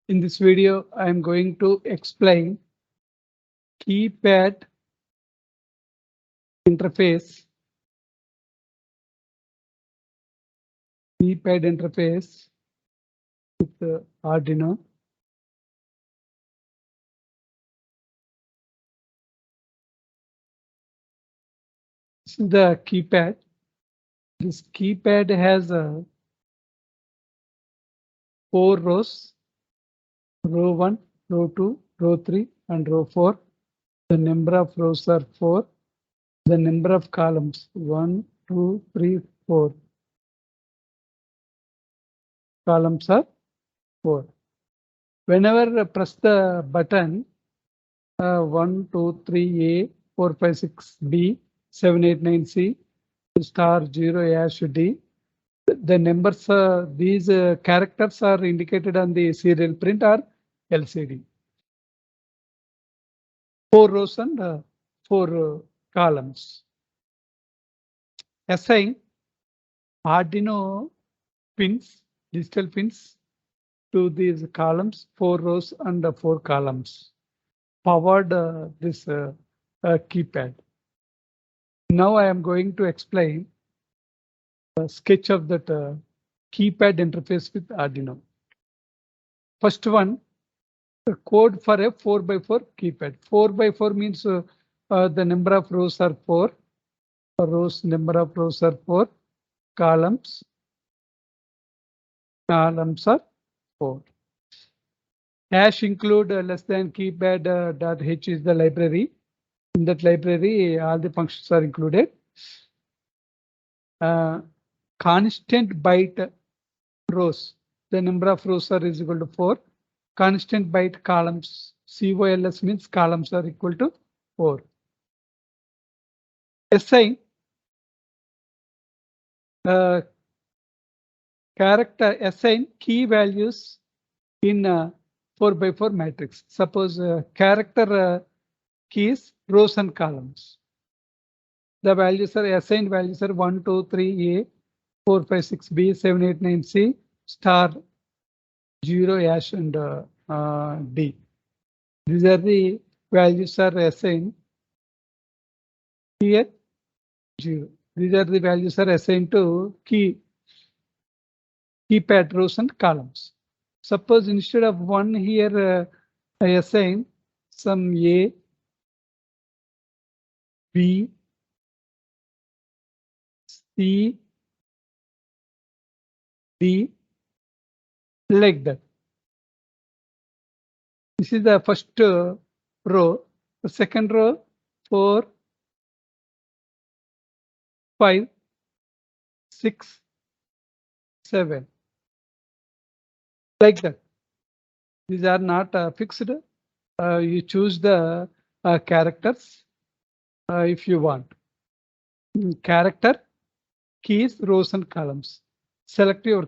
In this video, I am going to explain keypad interface. Keypad interface with Ardunio. This is the keypad. This keypad has 4 rows: row 1, row 2, row 3, and row 4. The number of rows are 4. The number of columns 1, 2, 3, 4. Columns are 4. Whenever I press the button 1, 2, 3, A, 4, 5, 6, B, 7, 8, 9, C, star 0, hash D. The numbers, these characters are indicated on the serial print or LCD. 4 rows and 4 columns. Assign Arduino pins, digital pins to these columns, 4 rows and 4 columns. Powered this keypad. Now I am going to explain a sketch of that keypad interface with Arduino. First one, the code for a 4x4 keypad. 4x4 means the number of rows are 4. Number of rows are 4. Columns are 4. Hash include less than keypad dot h is the library. In that library, all the functions are included. Constant byte rows. The number of rows are is equal to 4. Constant byte columns. COLS means columns are equal to 4. Assign assign key values in 4x4 matrix. Suppose character keys, rows and columns. The values are assigned values are 1, 2, 3, A, 4, 5, 6, B, 7, 8, 9, C, star 0, hash and D. These are the values are assigned here 0. These are the values are assigned to keypad rows and columns. Suppose instead of 1 here I assign some A, B, C, D, like that. This is the first row. The second row 4, 5, 6, 7. Like that. These are not fixed. You choose the characters if you want. Character, keys, rows and columns. Select your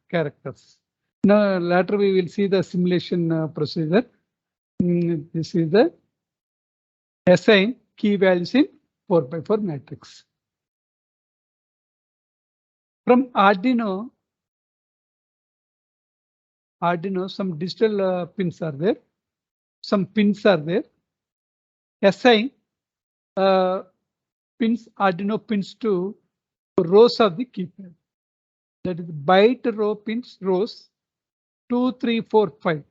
characters. Now later we will see the simulation procedure. This is the assign key values in 4x4 matrix. From Arduino, some digital pins are there. Some pins are there. Assign pins, Arduino pins to rows of the keypad. That is byte row pins, rows 2, 3, 4, 5.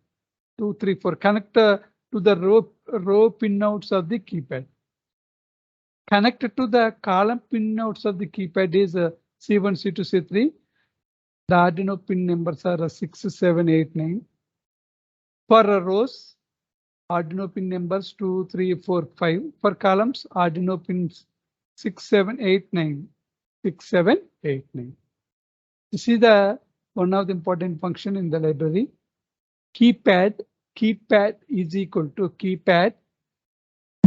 2, 3, 4. Connect to the row pinouts of the keypad. Connected to the column pinouts of the keypad is C1, C2, C3. The Arduino pin numbers are 6, 7, 8, 9. For rows, Arduino pin numbers 2, 3, 4, 5. For columns, Arduino pins 6, 7, 8, 9. 6, 7, 8, 9. This is the one of the important function in the library. Keypad is equal to keypad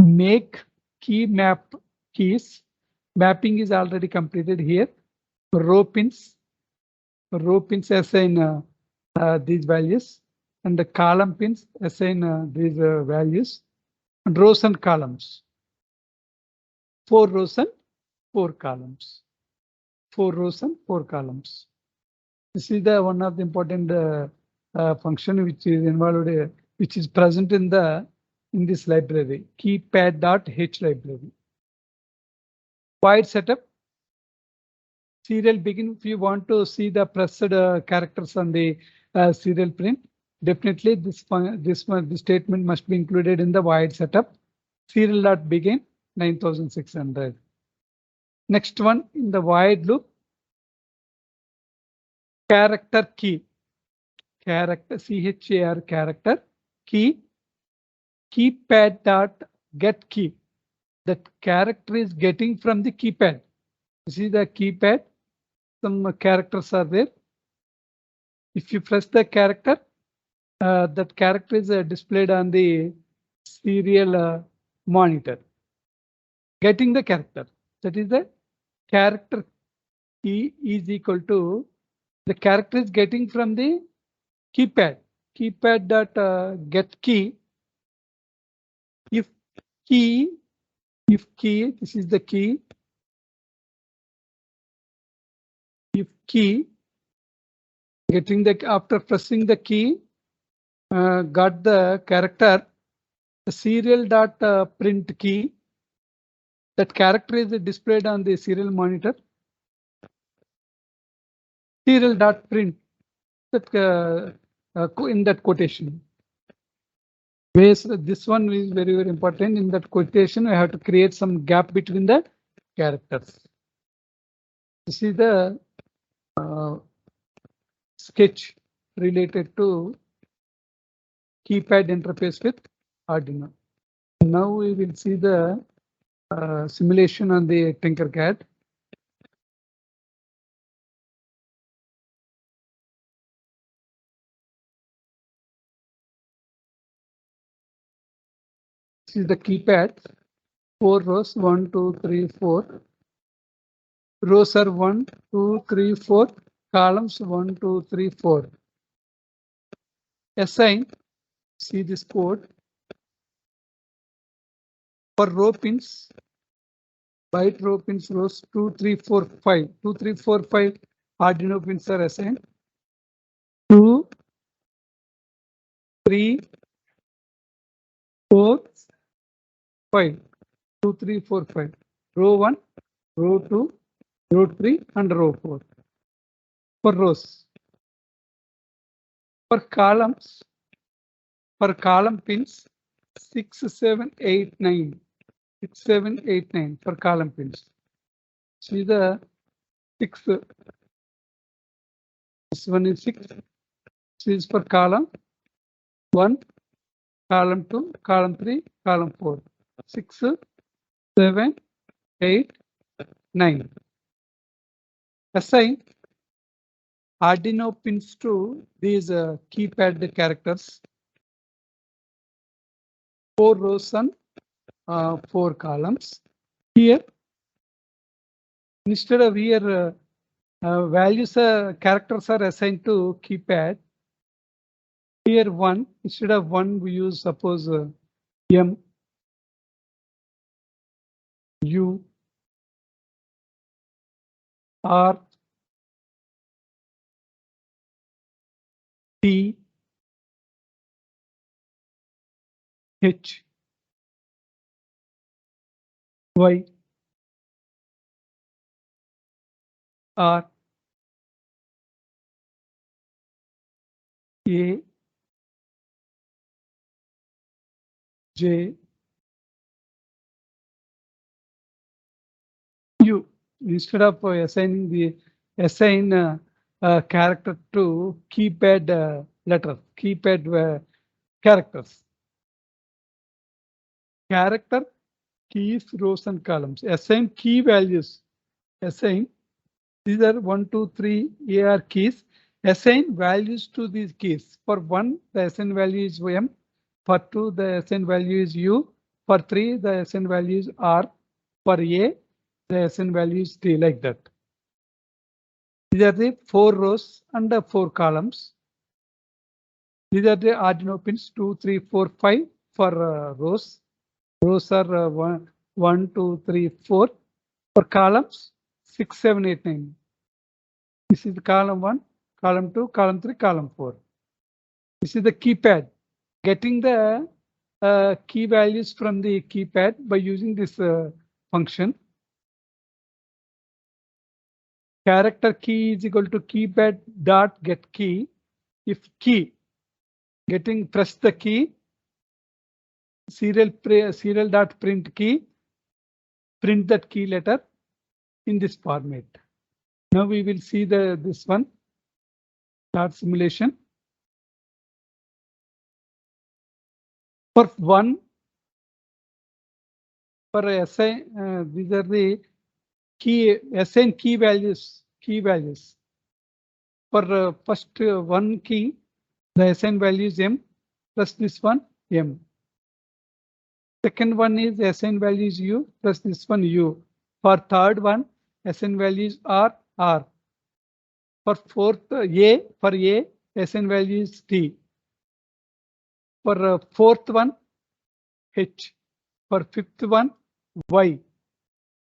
make key map keys. Mapping is already completed here. Row pins assign these values, and the column pins assign these values, and rows and columns. 4 rows and 4 columns. 4 rows and 4 columns. This is the one of the important function which is involved, which is present in this library, keypad.h library. Void setup. Serial begin. If you want to see the pressed characters on the serial print, definitely this statement must be included in the void setup. Serial.begin 9600. Next one in the void loop, character key. Character char character key, keypad.get key. That character is getting from the keypad. You see the keypad, some characters are there. If you press the character, that character is displayed on the serial monitor. Getting the character, that is the character key is equal to the character is getting from the keypad. Keypad.get key. If key, this is the key. If key, getting the, after pressing the key, got the character, the serial.print key. That character is displayed on the serial monitor. Serial.print, that in that quotation. This one is very, very important. In that quotation, I have to create some gap between the characters. This is the sketch related to keypad interface with Ardunio. Now we will see the simulation on the Tinkercad. This is the keypad. 4 rows, 1, 2, 3, 4. Rows are 1, 2, 3, 4. Columns 1, 2, 3, 4. Assign. See this code. For row pins, byte row pins, rows 2, 3, 4, 5. 2, 3, 4, 5 Arduino pins are assigned. 2, 3, 4, 5. 2, 3, 4, 5. Row 1, row 2, row 3, and row 4. For rows. For columns, for column pins, 6, 7, 8, 9. 6, 7, 8, 9 for column pins. See the 6. This one is 6. This is for column 1, column 2, column 3, column 4. 6, 7, 8, 9. Assign Arduino pins to these keypad characters. 4 rows and 4 columns. Here, instead of here, values characters are assigned to keypad. Here 1, instead of 1, we use suppose M, U, R, T, H, Y, R, A, J, U. Instead of assigning the character to keypad letter, keypad characters. Character, keys, rows, and columns. Assign key values. Assign. These are 1, 2, 3 AR keys. Assign values to these keys. For 1, the assign value is M. For 2, the assign value is U. For 3, the assign value is R. For A, the assign value is T, like that. These are the 4 rows and 4 columns. These are the Arduino pins 2, 3, 4, 5 for rows. Rows are 1, 2, 3, 4. For columns, 6, 7, 8, 9. This is column 1, column 2, column 3, column 4. This is the keypad. Getting the key values from the keypad by using this function. Character key is equal to keypad dot get key. If key getting press the key, serial dot print key, print that key letter in this format. Now we will see this one. Start simulation. For one, for assign, these are the key assign key values. For first one key, the assign value is m plus this one m. Second one is assign value is u plus this one u. For third one, assign values are r. For fourth a, assign value is t. For fourth one, h. For fifth one, y.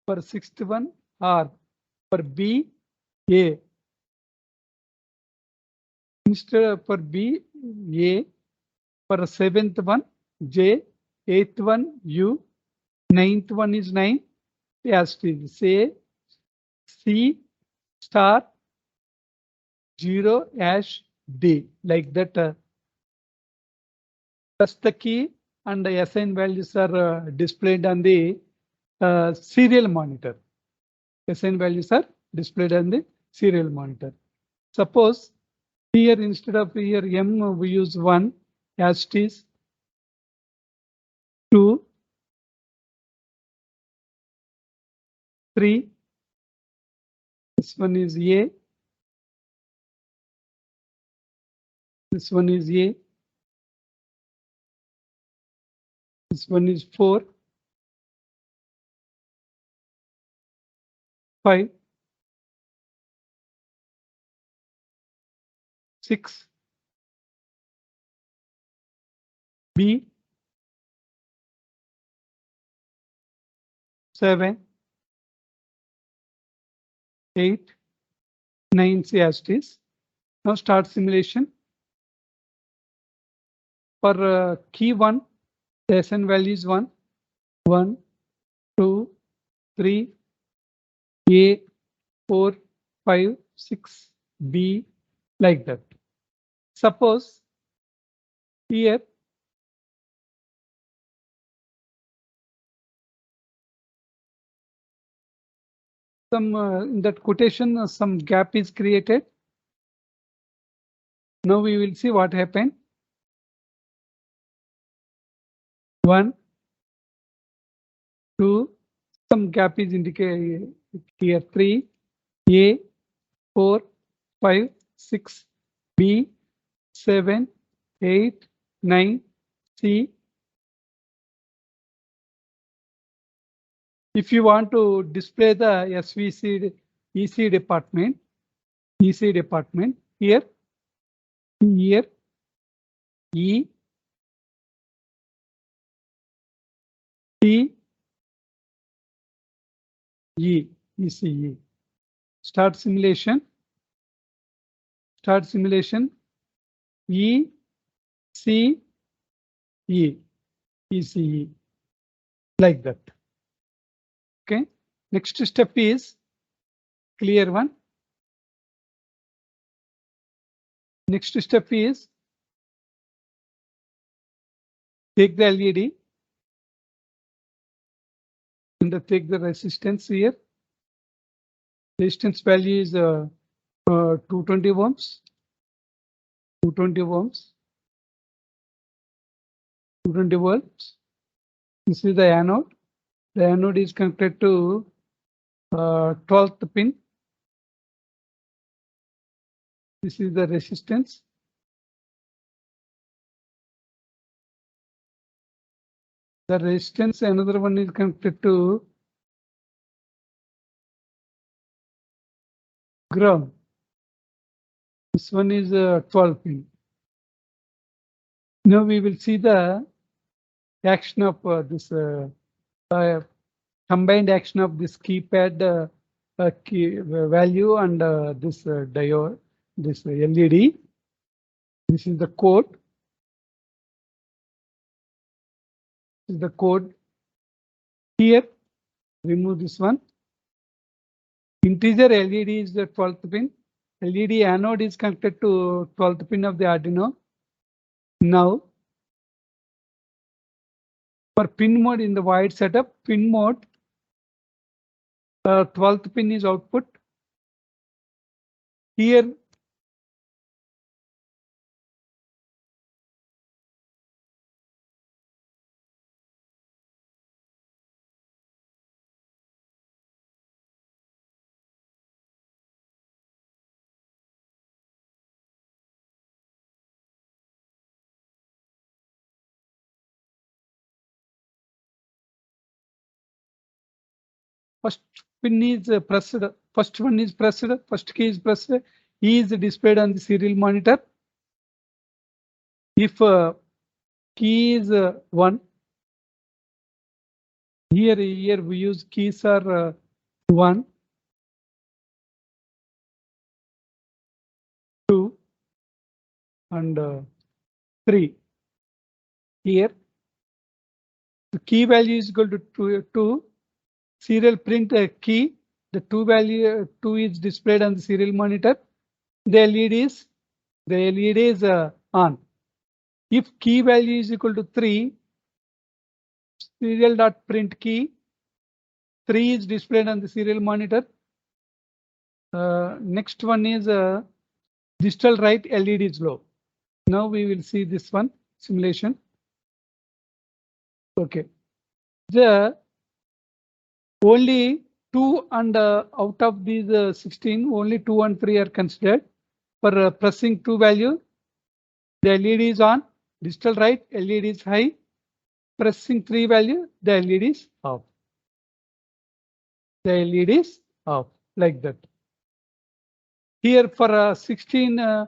For sixth one, r. For b, a. Instead for b, a. For seventh one, j. Eighth one, u. Ninth one is 9. As to say c star 0 hash d, like that. Press the key and the assign values are displayed on the serial monitor. Assign values are displayed on the serial monitor. Suppose here instead of here m we use 1, as it is 2, 3. This one is a. This one is a. This one is 4, 5, 6, B, 7, 8, 9, C as it is. Now start simulation. For key 1, the SN value is 1, 1, 2, 3, A, 4, 5, 6, B, like that. Suppose here some in that quotation some gap is created. Now we will see what happened. 1, 2, some gap is indicated here. 3, A, 4, 5, 6, B, 7, 8, 9, C. If you want to display the SVC EC department, here E, T, E, ECE. Start simulation. E, C, E, ECE, like that. Okay. Next step is clear one. Next step is take the LED and take the resistance here. Resistance value is 220 ohms. 220 ohms. 220 volts. This is the anode. The anode is connected to 12th pin. This is the resistance. The resistance, another one is connected to ground. This one is 12 pin. Now we will see the action of this combined action of this keypad key value and this diode, this LED. This is the code. This is the code. Here, remove this one. Integer LED is the 12th pin. LED anode is connected to 12th pin of the Arduino. Now, for pin mode in the wired setup, pin mode, 12th pin is output. Here, first pin is pressed, first one is pressed, first key is pressed, E is displayed on the serial monitor. If key is 1, here we use keys are 1, 2, and 3. Here, the key value is equal to 2. Serial print key, the 2 value 2 is displayed on the serial monitor. The LED is on. If key value is equal to 3, serial dot print key, 3 is displayed on the serial monitor. Next one is digital write LED is low. Now we will see this one simulation. Okay, the only 2 and out of these 16, only 2 and 3 are considered. For pressing 2 value, the LED is on. Digital write LED is high. Pressing 3 value, the LED is off. The LED is off, like that. Here for 16,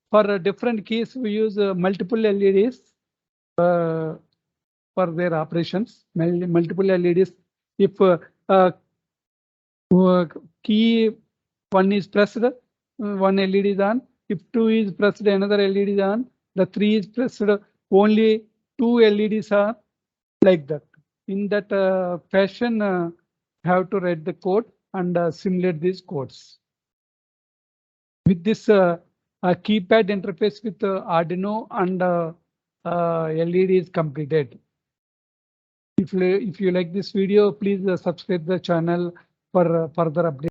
for different keys, we use multiple LEDs for their operations. Multiple LEDs. If key 1 is pressed, one LED is on. If 2 is pressed, another LED is on. The 3 is pressed, only 2 LEDs are, like that. In that fashion, have to write the code and simulate these codes. With this keypad interface with Arduino and LED is completed. If you like this video, please subscribe the channel for further updates.